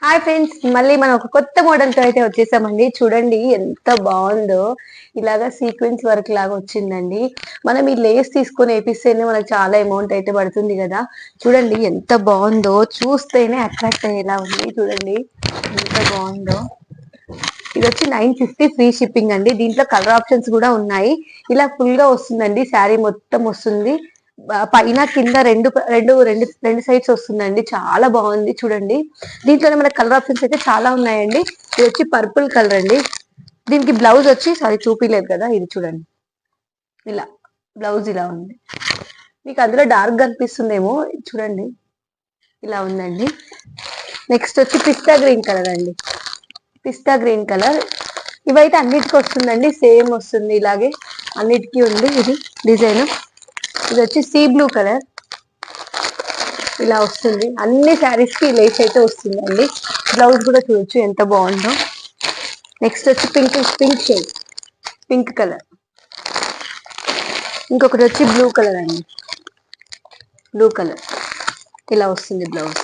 Hi friends, మళ్ళీ మనం ఒక కొత్త మోడల్ తో అయితే వచ్చేసామండి. చూడండి ఎంత బాగుందో. ఇలాగా సీక్వెన్స్ వర్క్ లాగా వచ్చిందండి. మనం ఈ లేస్ తీసుకొని వేపిస్తేనే మనకు చాలా అమౌంట్ అయితే పడుతుంది కదా. చూడండి ఎంత బాగుందో, చూస్తేనే అట్రాక్ట్ అయ్యేలా ఉంది. చూడండి ఎంత బాగుందో. ఇది వచ్చి 950 ఫ్రీ షిప్పింగ్ అండి. దీంట్లో కలర్ ఆప్షన్స్ కూడా ఉన్నాయి. ఇలా ఫుల్ గా వస్తుందండి, శారీ మొత్తం వస్తుంది. పైన కింద రెండు రెండు రెండు రెండు సైడ్స్ వస్తుందండి. చాలా బాగుంది చూడండి. దీంట్లోనే మన కలర్ ఆప్షన్స్ అయితే చాలా ఉన్నాయండి. ఇది వచ్చి పర్పుల్ కలర్ అండి. దీనికి బ్లౌజ్ వచ్చి సారీ చూపిలేదు కదా, ఇది చూడండి. ఇలా బ్లౌజ్ ఇలా ఉంది. మీకు అందులో డార్క్ కనిపిస్తుందేమో, చూడండి ఇలా ఉందండి. నెక్స్ట్ వచ్చి పిస్తా గ్రీన్ కలర్ అండి. పిస్తా గ్రీన్ కలర్ ఇవైతే అన్నిటికీ వస్తుందండి, సేమ్ వస్తుంది. ఇలాగే అన్నిటికీ ఉంది ఇది డిజైన్. ఇది వచ్చి సీ బ్లూ కలర్, ఇలా వస్తుంది. అన్ని శారీస్ కి లేస్ అయితే వస్తుందండి. బ్లౌజ్ కూడా చూడొచ్చు ఎంత బాగుందో. నెక్స్ట్ వచ్చి పింక్ షేడ్, పింక్ కలర్. ఇంకొకటి వచ్చి బ్లూ కలర్ అండి, బ్లూ కలర్. ఇలా వస్తుంది బ్లౌజ్.